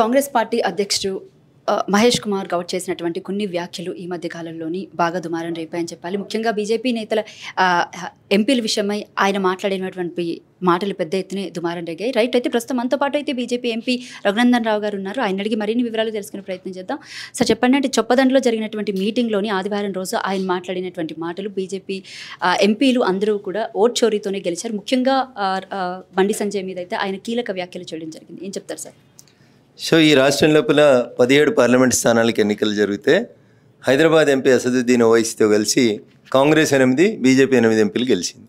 Congress party అధ్యక్షుడు మహేష్ కుమార్ గౌడ్ చేసినటువంటి కొన్ని వ్యాఖ్యలు ఈ మధ్య కాలంలోని బాగా దుమారం రేపాయని చెప్పాలి. ముఖ్యంగా బీజేపీ నేతల ఎంపీల విషయమై ఆయన మాట్లాడినటువంటి మాటలు పెద్ద ఎత్తున దుమారం రేగాయి. రైట్, అయితే ప్రస్తుతం మనతో పాటు అయితే బీజేపీ ఎంపీ రఘునందన్ రావు గారు ఉన్నారు. ఆయన అడిగి మరిన్ని వివరాలు తెలుసుకునే ప్రయత్నం చేద్దాం. సార్ చెప్పండి, అంటే చొప్పదండలో జరిగినటువంటి మీటింగ్లోని ఆదివారం రోజు ఆయన మాట్లాడినటువంటి మాటలు బీజేపీ ఎంపీలు అందరూ కూడా ఓట్ చోరీతోనే గెలిచారు. ముఖ్యంగా బండి సంజయ్ మీద అయితే ఆయన కీలక వ్యాఖ్యలు చేయడం జరిగింది. ఏం చెప్తారు సార్? సో ఈ రాష్ట్రం లోపల 17 పార్లమెంట్ స్థానాలకు ఎన్నికలు జరిగితే హైదరాబాద్ ఎంపీ అసదుద్దీన్ ఓవైసీతో కలిసి కాంగ్రెస్ 8, బీజేపీ 8 ఎంపీలు గెలిచింది.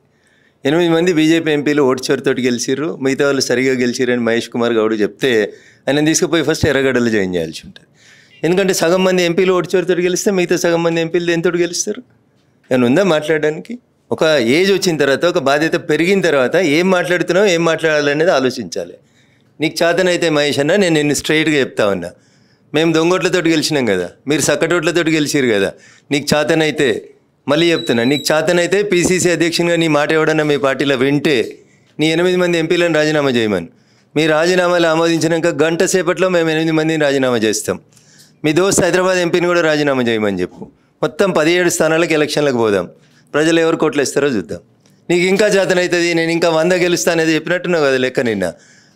8 మంది బీజేపీ ఎంపీలు ఓటు చోరుతోటి గెలిచిర్రు, మిగతా వాళ్ళు సరిగా గెలిచిరని మహేష్ కుమార్ గౌడ్ చెప్తే ఆయన తీసుకుపోయి ఫస్ట్ ఎర్రగడ్డలు జాయిన్ చేయాల్సి ఉంటుంది. ఎందుకంటే సగం మంది ఎంపీలు ఓటు చోరుతోటి గెలిస్తే మిగతా సగం మంది ఎంపీలు దేనితోటి గెలుస్తారు? ఏమైనా ఉందా మాట్లాడడానికి? ఒక ఏజ్ వచ్చిన తర్వాత, ఒక బాధ్యత పెరిగిన తర్వాత ఏం మాట్లాడుతున్నావు, ఏం మాట్లాడాలనేది ఆలోచించాలి. నీకు చేతనైతే మహేష్ అన్న, నేను నిన్ను స్ట్రైట్గా చెప్తా ఉన్నా, మేము దొంగోట్లతో గెలిచినాం కదా, మీరు సక్కటోట్లతో గెలిచిరు కదా, నీకు చేతనైతే మళ్ళీ చెప్తున్నా, నీకు చేతనైతే పీసీసీ అధ్యక్షునిగా నీ మాట ఎవడన్నా మీ పార్టీలో వింటే నీ 8 మంది ఎంపీలను రాజీనామా చేయమని. మీ రాజీనామాలు ఆమోదించినాక గంట సేపట్లో మేము 8 మందిని రాజీనామా చేస్తాం. మీ దోస్త్ హైదరాబాద్ ఎంపీని కూడా రాజీనామా చేయమని చెప్పు. మొత్తం 17 స్థానాలకు ఎలక్షన్లకు పోదాం, ప్రజలు ఎవరు కోట్లు ఇస్తారో చూద్దాం. నీకు ఇంకా చేతనవుతుంది, నేను ఇంకా 100 గెలుస్తా అనేది చెప్పినట్టున్నావు కదా లెక్క నిన్న.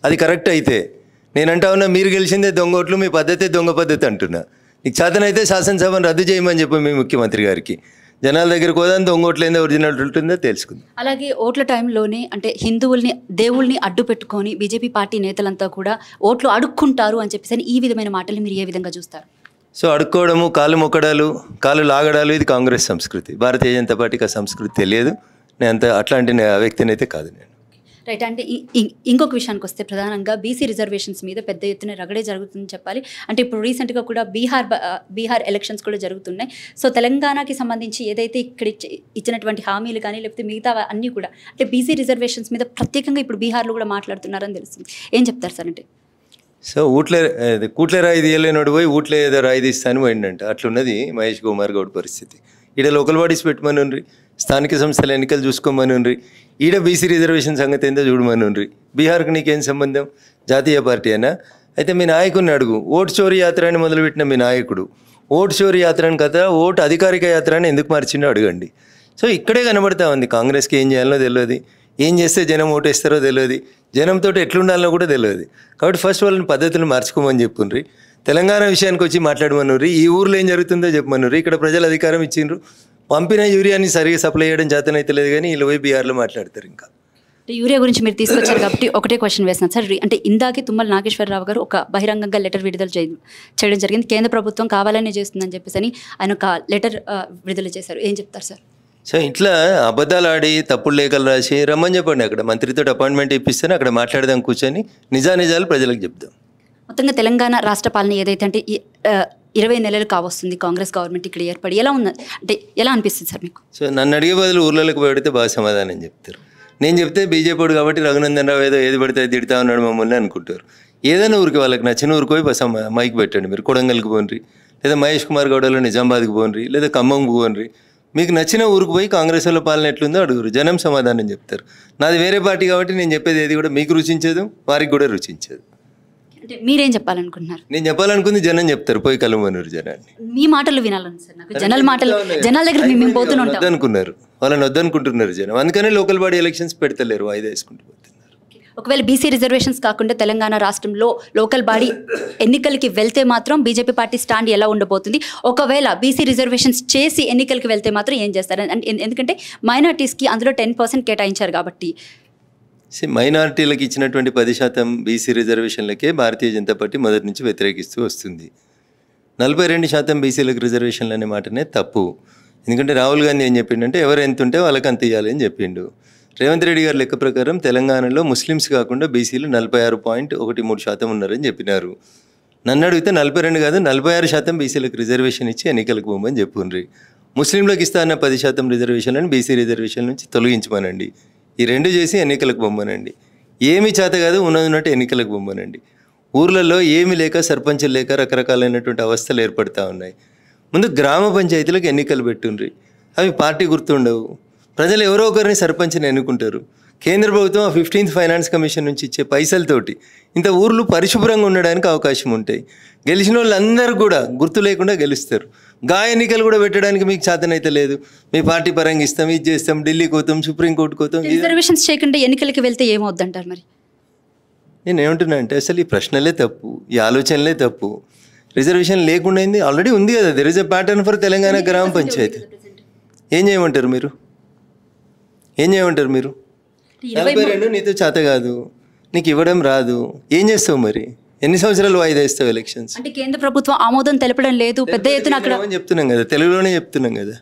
అది కరెక్ట్ అయితే నేనంటా ఉన్నా, మీరు గెలిచిందే దొంగ ఓట్లు, మీ పద్ధతే దొంగ పద్ధతి అంటున్నా. నీకు చేతనైతే శాసనసభను రద్దు చేయమని చెప్పి మీ ముఖ్యమంత్రి గారికి. జనాల దగ్గరికి పోదాం, దొంగ ఓట్లు ఏందో ఒరిజినల్ ఉంటుందో తెలుసుకుంది. అలాగే ఓట్ల టైంలోనే అంటే హిందువుల్ని దేవుల్ని అడ్డు పెట్టుకొని బీజేపీ పార్టీ నేతలంతా కూడా ఓట్లు అడుక్కుంటారు అని చెప్పేసి ఈ విధమైన మాటలు మీరు ఏ విధంగా చూస్తారు? సో అడుక్కోవడము, కాళ్ళు మొక్కడాలు, కాళ్ళు లాగడాలు, ఇది కాంగ్రెస్ సంస్కృతి. భారతీయ జనతా పార్టీకి ఆ సంస్కృతి తెలియదు. నేను అంత అట్లాంటి వ్యక్తిని అయితే కాదు నేను. రైట్, అంటే ఇంకొక విషయానికి వస్తే ప్రధానంగా బీసీ రిజర్వేషన్స్ మీద పెద్ద ఎత్తున రగడే జరుగుతుందని చెప్పాలి. అంటే ఇప్పుడు రీసెంట్గా కూడా బీహార్ ఎలక్షన్స్ కూడా జరుగుతున్నాయి. సో తెలంగాణకి సంబంధించి ఏదైతే ఇక్కడ ఇచ్చినటువంటి హామీలు కానీ లేకపోతే మిగతా అన్నీ కూడా అంటే బీసీ రిజర్వేషన్స్ మీద ప్రత్యేకంగా ఇప్పుడు బీహార్లో కూడా మాట్లాడుతున్నారని తెలుస్తుంది. ఏం చెప్తారు సార్? అంటే సో కూట్లే రాయి తీయలేనోడు పోయి ఊట్లే ఏదో రాయి తీస్తాను పోయిందంట. అట్లున్నది మహేష్ కుమార్ గౌడ్ పరిస్థితి. ఈడ లోకల్ బాడీస్ పెట్టమనుండ్రి, స్థానిక సంస్థల ఎన్నికలు చూసుకోమనుండ్రి, ఈడ బీసీ రిజర్వేషన్ సంగతి ఏందో చూడమనుండ్రి. బీహార్కి నీకేం సంబంధం? జాతీయ పార్టీ అయినా అయితే మీ నాయకుడిని అడుగు. ఓటు చోరీ యాత్ర అని మొదలుపెట్టిన మీ నాయకుడు ఓటు చోరీ యాత్ర అని కదా ఓటు అధికారిక యాత్ర అని ఎందుకు మార్చిండో అడగండి. సో ఇక్కడే కనబడతా ఉంది కాంగ్రెస్కి ఏం చేయాలో తెలియదు, ఏం చేస్తే జనం ఓటేస్తారో తెలియదు, జనంతో ఎట్లుండాలో కూడా తెలియదు. కాబట్టి ఫస్ట్ వాళ్ళని పద్ధతులు మార్చుకోమని చెప్పుండ్రి. తెలంగాణ విషయానికి వచ్చి మాట్లాడమనుర్రి, ఈ ఊర్లో ఏం జరుగుతుందో చెప్పమనుర్రి. ఇక్కడ ప్రజలు అధికారం ఇచ్చిండ్రు, పంపిన యూరియాని సరిగా సప్లై చేయడం చేతనైతే లేదు, కానీ వీళ్ళు పోయి బీహార్లో మాట్లాడతారు. ఇంకా యూరియా గురించి మీరు తీసుకొచ్చారు కాబట్టి ఒకటే క్వశ్చన్ వేస్తున్నాను సార్. అంటే ఇందాకే తుమ్మల నాగేశ్వరరావు గారు ఒక బహిరంగంగా లెటర్ విడుదల చేయడం జరిగింది. కేంద్ర ప్రభుత్వం కావాలనే చేస్తుందని చెప్పేసి ఆయన ఒక లెటర్ విడుదల చేశారు. ఏం చెప్తారు సార్? సో ఇట్లా అబద్ధాలు ఆడి తప్పుడు లేఖలు రాసి రమ్మని చెప్పండి. అక్కడ మంత్రితో అపాయింట్మెంట్ ఇప్పిస్తేనే అక్కడ మాట్లాడదాం, కూర్చొని నిజానిజాలు ప్రజలకు చెప్దాం. మొత్తంగా తెలంగాణ రాష్ట్ర పాలన ఏదైతే అంటే 20 నెలలు కావస్తుంది కాంగ్రెస్ గవర్నమెంట్ ఇక్కడ ఏర్పడి, ఎలా ఉంది అంటే ఎలా అనిపిస్తుంది సార్ మీకు? సో నన్ను అడిగే బదులు ఊర్లలోకి పెడితే బాగా సమాధానం చెప్తారు. నేను చెప్తే బీజేపీ కాబట్టి రఘునందన్ రావు ఏది పడితే అది తిడతా ఉన్నాడు మమ్మల్ని అనుకుంటారు. ఏదైనా ఊరికి వాళ్ళకి నచ్చిన ఊరికి పోయి బస్ మైక్ పెట్టండి. మీరు కొడంగల్కి పోన్రి, లేదా మహేష్ కుమార్ గౌడలో నిజామాబాద్కి పోన్రి, లేదా ఖమ్మంకి పోన్రి. మీకు నచ్చిన ఊరికి పోయి కాంగ్రెస్ వాళ్ళ పాలన ఎట్లుందో అడుగురు, జనం సమాధానం చెప్తారు. నాది వేరే పార్టీ కాబట్టి నేను చెప్పేది ఏది కూడా మీకు రుచించదు, వారికి కూడా రుచించదు. అంటే మీరేం చెప్పాలనుకుంటున్నారు? నేను చెప్పాలనుకుంది జనం చెప్తారు, పోయి కలవమన్నారు జనాన్ని. మీ మాటలు వినాలని సార్ నాకు. జనాల దగ్గర మేము పోతూనే ఉంటాం వద్దనుకున్నారు, వాళ్ళని వద్దనుకుంటున్నారు జనం. అందుకనే లోకల్ బాడీ ఎలక్షన్స్ పెడతలేరు, వాయిదా వేసుకుంటూ పోతున్నారు. ఒకవేళ బీసీ రిజర్వేషన్స్ కాకుండా తెలంగాణ రాష్ట్రంలో లోకల్ బాడీ ఎన్నికలకి వెళ్తే మాత్రం బీజేపీ పార్టీ స్టాండ్ ఎలా ఉండబోతుంది? ఒకవేళ బీసీ రిజర్వేషన్స్ చేసి ఎన్నికలకి వెళ్తే మాత్రం ఏం చేస్తారు? ఎందుకంటే మైనార్టీస్కి అందులో 10% కేటాయించారు కాబట్టి. మైనారిటీలకు ఇచ్చినటువంటి 10% బీసీ రిజర్వేషన్లకే భారతీయ జనతా పార్టీ మొదటి నుంచి వ్యతిరేకిస్తూ వస్తుంది. 42% బీసీలకు రిజర్వేషన్లు అనే మాటనే తప్పు. ఎందుకంటే రాహుల్ గాంధీ ఏం చెప్పిండంటే ఎవరు ఎంత ఉంటే వాళ్ళకి అంత ఇవ్వాలి అని చెప్పిండు. రేవంత్ రెడ్డి గారి లెక్క ప్రకారం తెలంగాణలో ముస్లిమ్స్ కాకుండా బీసీలు 46.13% ఉన్నారని చెప్పినారు. నన్ను అడిగితే 42 కాదు 46% బీసీలకు రిజర్వేషన్ ఇచ్చి ఎన్నికలకు పోమని చెప్పుండ్రి. ముస్లింలకు ఇస్తా అన్న 10% రిజర్వేషన్లను బీసీ రిజర్వేషన్ నుంచి తొలగించమనండి. ఈ రెండు చేసి ఎన్నికలకు పొమ్మనండి. ఏమి చేత కాదు ఉన్నట్టు ఎన్నికలకు పొమ్మనండి. ఊర్లలో ఏమి లేక సర్పంచులు లేక రకరకాలైనటువంటి అవస్థలు ఏర్పడతా ఉన్నాయి. ముందు గ్రామ పంచాయతీలకు ఎన్నికలు పెట్టుండ్రి, అవి పార్టీ గుర్తుండవు. ప్రజలు ఎవరో ఒకరిని సర్పంచ్ని ఎన్నుకుంటారు. కేంద్ర ప్రభుత్వం 15th ఫైనాన్స్ కమిషన్ నుంచి ఇచ్చే పైసలతోటి ఇంత ఊర్లు పరిశుభ్రంగా ఉండడానికి అవకాశం ఉంటాయి. గెలిచిన వాళ్ళందరూ కూడా గుర్తు లేకుండా గెలుస్తారు. ఎన్నికలు కూడా పెట్టడానికి మీకు చేతనైతే లేదు. మీ పార్టీ పరంగా ఇస్తాం, ఇది చేస్తాం, ఢిల్లీకి పోతాం, సుప్రీంకోర్టుకు పోతాం. రిజర్వేషన్స్ చేయకుండా ఎన్నికలకి వెళ్తే ఏమవుద్దంటారు మరి? నేను ఏమంటున్నా అంటే అసలు ఈ ప్రశ్నలే తప్పు, ఈ ఆలోచనలే తప్పు. రిజర్వేషన్ లేకుండా అయింది, ఆల్రెడీ ఉంది కదా. There is a pattern for Telangana గ్రామ పంచాయతీ. ఏం చేయమంటారు మీరు? ఏం చేయమంటారు మీరు? 42 నీతో చేత కాదు, నీకు ఇవ్వడం రాదు, ఏం చేస్తావు మరి? ఎన్ని సంవత్సరాలు వాయిదా ఇస్తావు ఎలక్షన్స్? అంటే కేంద్ర ప్రభుత్వం ఆమోదం తెలపడం లేదు, పెద్ద ఎత్తున అక్కడ చెప్తున్నాం కదా, తెలుగులోనే చెప్తున్నాం కదా.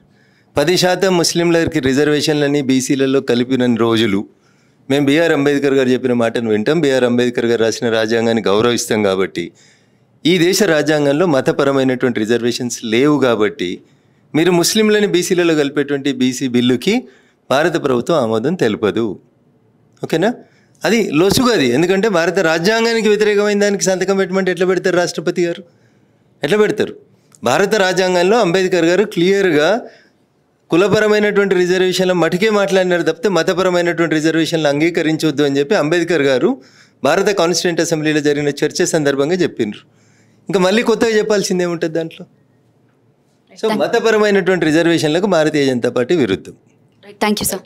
10% ముస్లింలకి రిజర్వేషన్లని బీసీలలో కలిపిన రోజులు మేము బిఆర్ అంబేద్కర్ గారు చెప్పిన మాటను వింటాం. బిఆర్ అంబేద్కర్ గారు రాసిన రాజ్యాంగాన్ని గౌరవిస్తాం. కాబట్టి ఈ దేశ రాజ్యాంగంలో మతపరమైనటువంటి రిజర్వేషన్స్ లేవు. కాబట్టి మీరు ముస్లింలని బీసీలలో కలిపేటువంటి బీసీ బిల్లుకి భారత ప్రభుత్వం ఆమోదం తెలుపదు. ఓకేనా? అది లొసుగు. అది ఎందుకంటే భారత రాజ్యాంగానికి వ్యతిరేకమైన దానికి సంతకం పెట్టమంటే ఎట్లా పెడతారు రాష్ట్రపతి గారు? ఎట్లా పెడతారు? భారత రాజ్యాంగంలో అంబేద్కర్ గారు క్లియర్గా కులపరమైనటువంటి రిజర్వేషన్ల మటుకే మాట్లాడినారు తప్పితే మతపరమైనటువంటి రిజర్వేషన్లు అంగీకరించవద్దు అని చెప్పి అంబేద్కర్ గారు భారత కాన్స్టిట్యూంట్ అసెంబ్లీలో జరిగిన చర్చ సందర్భంగా చెప్పిండ్రు. ఇంకా మళ్ళీ కొత్తగా చెప్పాల్సింది ఏముంటుంది దాంట్లో? సో మతపరమైనటువంటి రిజర్వేషన్లకు భారతీయ జనతా పార్టీ విరుద్ధం. Thank you sir.